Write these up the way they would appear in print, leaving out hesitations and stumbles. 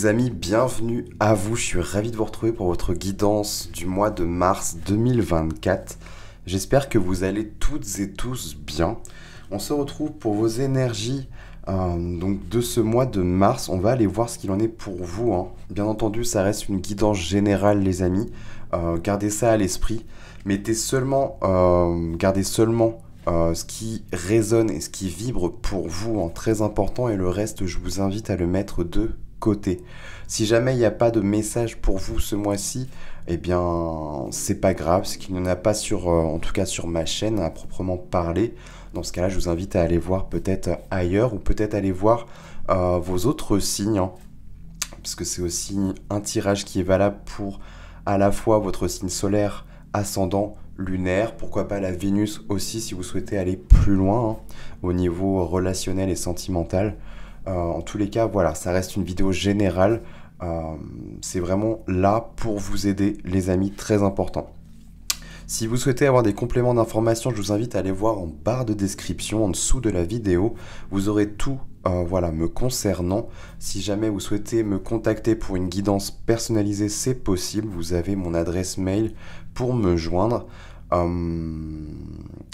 Les amis, bienvenue à vous. Je suis ravi de vous retrouver pour votre guidance du mois de mars 2024. J'espère que vous allez toutes et tous bien. On se retrouve pour vos énergies donc de ce mois de mars. On va aller voir ce qu'il en est pour vous, hein. Bien entendu, ça reste une guidance générale, les amis. Gardez ça à l'esprit. Gardez seulement ce qui résonne et ce qui vibre pour vous, hein, très important. Et le reste, je vous invite à le mettre de côté. Si jamais il n'y a pas de message pour vous ce mois-ci, eh bien, c'est pas grave, c'est qu'il n'y en a pas en tout cas sur ma chaîne à proprement parler. Dans ce cas-là, je vous invite à aller voir peut-être ailleurs ou peut-être aller voir vos autres signes, hein, parce que c'est aussi un tirage qui est valable pour à la fois votre signe solaire, ascendant, lunaire, pourquoi pas la Vénus aussi si vous souhaitez aller plus loin, hein, au niveau relationnel et sentimental. En tous les cas, voilà, ça reste une vidéo générale. C'est vraiment là pour vous aider, les amis, très important. Si vous souhaitez avoir des compléments d'information, je vous invite à aller voir en barre de description, en dessous de la vidéo. Vous aurez tout me concernant. Si jamais vous souhaitez me contacter pour une guidance personnalisée, c'est possible. Vous avez mon adresse mail pour me joindre.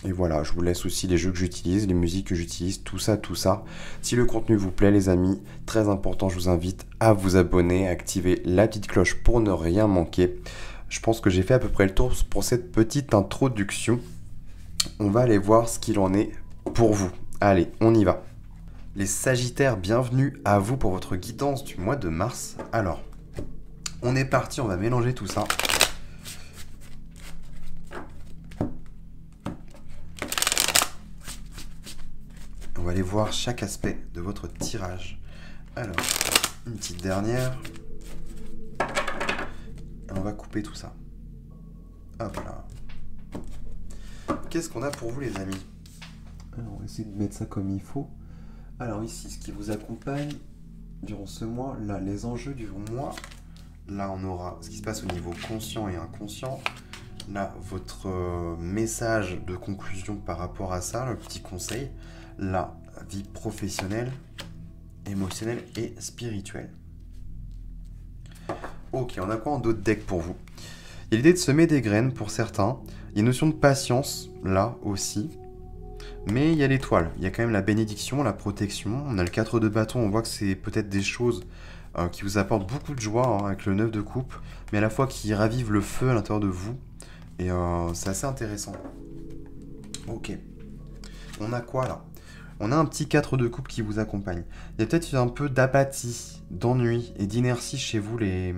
Et voilà, je vous laisse aussi les jeux que j'utilise, les musiques que j'utilise, tout ça. Si le contenu vous plaît, les amis, très important, je vous invite à vous abonner, à activer la petite cloche pour ne rien manquer. Je pense que j'ai fait à peu près le tour pour cette petite introduction. On va aller voir ce qu'il en est pour vous. Allez, on y va. Les Sagittaires, bienvenue à vous pour votre guidance du mois de mars. Alors, on est parti, on va mélanger tout ça. On va aller voir chaque aspect de votre tirage. Alors, une petite dernière. Et on va couper tout ça. Hop là. Qu'est-ce qu'on a pour vous, les amis? Alors, on va essayer de mettre ça comme il faut. Alors ici, ce qui vous accompagne durant ce mois, là, les enjeux du mois. Là, on aura ce qui se passe au niveau conscient et inconscient. Là, votre message de conclusion par rapport à ça, le petit conseil. La vie professionnelle, émotionnelle et spirituelle. Ok, on a quoi en d'autres decks pour vous? Il y a l'idée de semer des graines pour certains. Il y a une notion de patience, là aussi. Mais il y a l'étoile. Il y a quand même la bénédiction, la protection. On a le 4 de bâton. On voit que c'est peut-être des choses qui vous apportent beaucoup de joie, hein, avec le 9 de coupe. Mais à la fois qui ravivent le feu à l'intérieur de vous. Et c'est assez intéressant. Ok. On a quoi là? On a un petit 4 de coupe qui vous accompagne. Il y a peut-être un peu d'apathie, d'ennui et d'inertie chez vous, les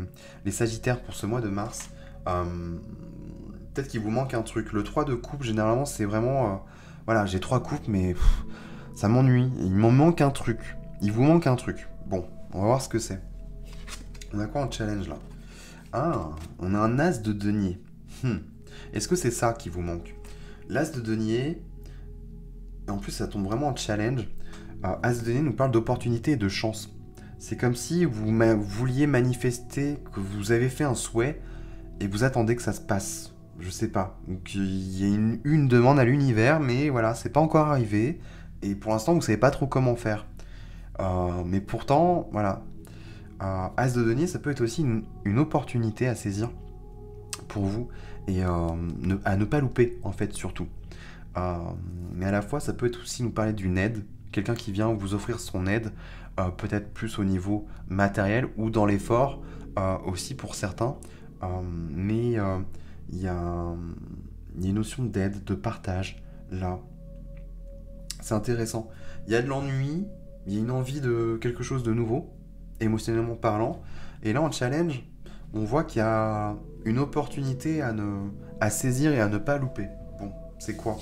Sagittaires, pour ce mois de mars. Peut-être qu'il vous manque un truc. Le 3 de coupe, généralement, c'est vraiment... voilà, j'ai 3 coupes, mais ça m'ennuie. Il m'en manque un truc. Il vous manque un truc. Bon, on va voir ce que c'est. On a quoi en challenge, là? Ah, on a un as de denier. Est-ce que c'est ça qui vous manque? L'as de denier... En plus, ça tombe vraiment en challenge. As de denier nous parle d'opportunité et de chance. C'est comme si vous vouliez manifester que vous avez fait un souhait et vous attendez que ça se passe. Je sais pas. Donc, il y a une demande à l'univers, mais voilà, c'est pas encore arrivé. Et pour l'instant, vous savez pas trop comment faire. Mais pourtant, voilà. As de denier, ça peut être aussi une opportunité à saisir pour vous et à ne pas louper, en fait, surtout. Mais à la fois, ça peut être aussi nous parler d'une aide, quelqu'un qui vient vous offrir son aide, peut-être plus au niveau matériel ou dans l'effort aussi pour certains. Mais il y a une notion d'aide, de partage là. C'est intéressant. Il y a de l'ennui, il y a une envie de quelque chose de nouveau, émotionnellement parlant. Et là, en challenge, on voit qu'il y a une opportunité à saisir et à ne pas louper. Bon, c'est quoi?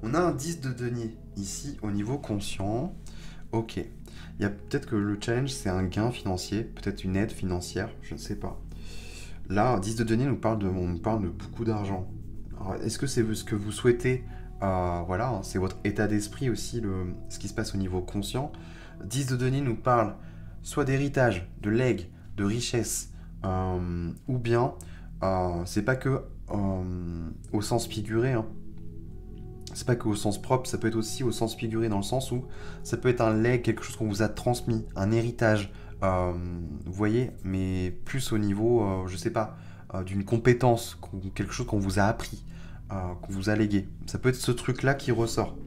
On a un 10 de denier ici au niveau conscient. Ok. Il y a peut-être que le challenge, c'est un gain financier, peut-être une aide financière, je ne sais pas. Là, un 10 de denier on nous parle de beaucoup d'argent. Est-ce que c'est ce que vous souhaitez? Voilà, hein, c'est votre état d'esprit aussi, ce qui se passe au niveau conscient. 10 de denier nous parle soit d'héritage, de legs, de richesse, ou bien, c'est pas que au sens figuré, hein. C'est pas qu'au sens propre, ça peut être aussi au sens figuré, dans le sens où ça peut être un legs, quelque chose qu'on vous a transmis, un héritage, vous voyez, mais plus au niveau, je sais pas, d'une compétence, quelque chose qu'on vous a appris, qu'on vous a légué. Ça peut être ce truc-là qui ressort.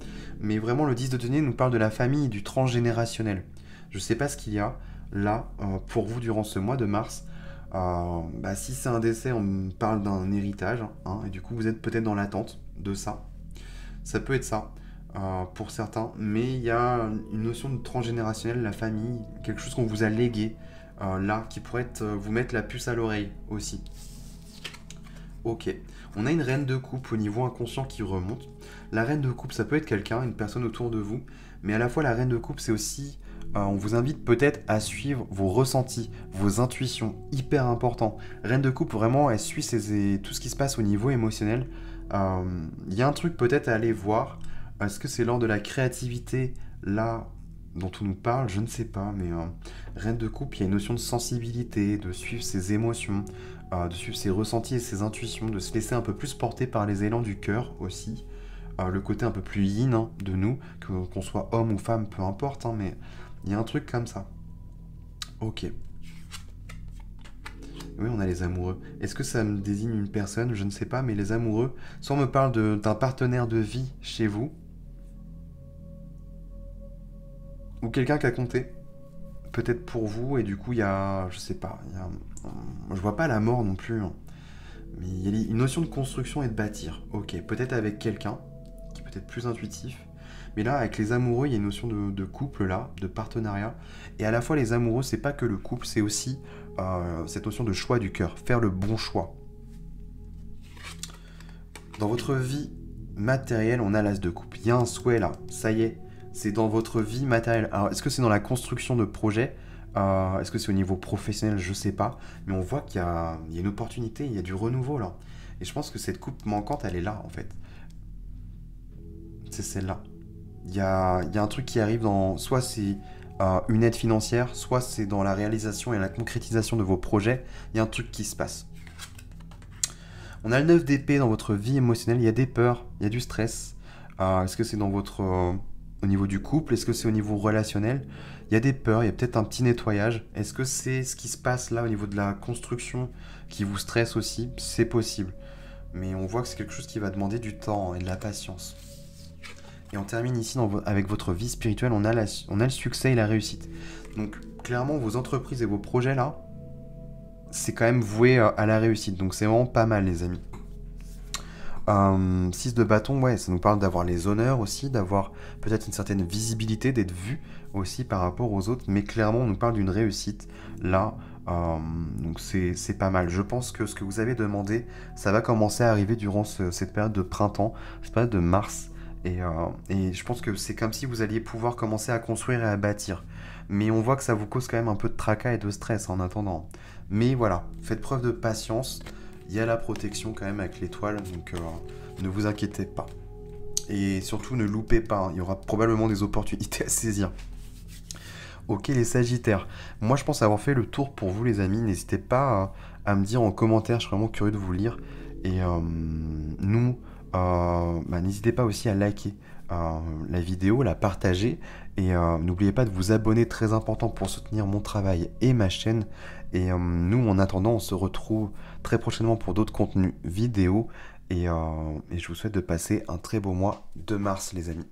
Mais vraiment, le 10 de denier nous parle de la famille, du transgénérationnel. Je sais pas ce qu'il y a là pour vous durant ce mois de mars. Si c'est un décès, on me parle d'un héritage, hein, et du coup, vous êtes peut-être dans l'attente de ça. Ça peut être ça. Pour certains, mais il y a une notion de transgénérationnel, la famille, quelque chose qu'on vous a légué là, qui pourrait vous mettre la puce à l'oreille aussi. Ok, on a une reine de coupe au niveau inconscient qui remonte. La reine de coupe, ça peut être quelqu'un, une personne autour de vous, mais à la fois la reine de coupe, c'est aussi, on vous invite peut-être à suivre vos ressentis, vos intuitions, hyper important. Reine de coupe, vraiment, elle suit tout ce qui se passe au niveau émotionnel. Il y a un truc peut-être à aller voir. Est-ce que c'est lors de la créativité, là, dont on nous parle? Je ne sais pas, mais reine de coupe, il y a une notion de sensibilité, de suivre ses émotions, de suivre ses ressentis et ses intuitions, de se laisser un peu plus porter par les élans du cœur aussi. Le côté un peu plus yin de nous, qu'on soit homme ou femme, peu importe, hein, mais il y a un truc comme ça. Ok. Oui, on a les amoureux. Est-ce que ça me désigne une personne? Je ne sais pas, mais les amoureux, soit on me parle d'un partenaire de vie chez vous, ou quelqu'un qui a compté, peut-être pour vous, et du coup, il y a, je sais pas, je vois pas la mort non plus, hein. Mais il y a une notion de construction et de bâtir. Ok, peut-être avec quelqu'un, qui est peut-être plus intuitif, mais là, avec les amoureux, il y a une notion de couple, là, de partenariat, et à la fois, les amoureux, c'est pas que le couple, c'est aussi cette notion de choix du cœur, faire le bon choix. Dans votre vie matérielle, on a l'as de coupe. Il y a un souhait là, ça y est, c'est dans votre vie matérielle. Alors, est-ce que c'est dans la construction de projets? Est-ce que c'est au niveau professionnel? Je sais pas. Mais on voit qu'il y a une opportunité, il y a du renouveau là. Et je pense que cette coupe manquante, elle est là en fait. C'est celle-là. Il y a un truc qui arrive dans... Soit c'est une aide financière, soit c'est dans la réalisation et la concrétisation de vos projets. Il y a un truc qui se passe. On a le 9 d'épée dans votre vie émotionnelle, il y a des peurs, il y a du stress. Est-ce que c'est dans votre... au niveau du couple? Est-ce que c'est au niveau relationnel? Il y a des peurs, il y a peut-être un petit nettoyage. Est-ce que c'est ce qui se passe là au niveau de la construction qui vous stresse aussi? C'est possible. Mais on voit que c'est quelque chose qui va demander du temps et de la patience. Et on termine ici avec votre vie spirituelle, on a le succès et la réussite. Donc clairement, vos entreprises et vos projets là, c'est quand même voué à la réussite. Donc c'est vraiment pas mal les amis. 6 de bâton, ouais, ça nous parle d'avoir les honneurs aussi, d'avoir peut-être une certaine visibilité, d'être vu aussi par rapport aux autres, mais clairement on nous parle d'une réussite là, donc c'est pas mal. Je pense que ce que vous avez demandé, ça va commencer à arriver durant cette période de printemps, cette période de mars, et je pense que c'est comme si vous alliez pouvoir commencer à construire et à bâtir. Mais on voit que ça vous cause quand même un peu de tracas et de stress en attendant. Mais voilà, faites preuve de patience. Il y a la protection quand même avec l'étoile, donc ne vous inquiétez pas. Et surtout, ne loupez pas, hein, il y aura probablement des opportunités à saisir. Ok les Sagittaires, moi je pense avoir fait le tour pour vous les amis, n'hésitez pas à me dire en commentaire, je suis vraiment curieux de vous lire. Et n'hésitez pas aussi à liker la vidéo, la partager, et n'oubliez pas de vous abonner, très important pour soutenir mon travail et ma chaîne. Et nous, en attendant, on se retrouve très prochainement pour d'autres contenus vidéo, et je vous souhaite de passer un très beau mois de mars les amis.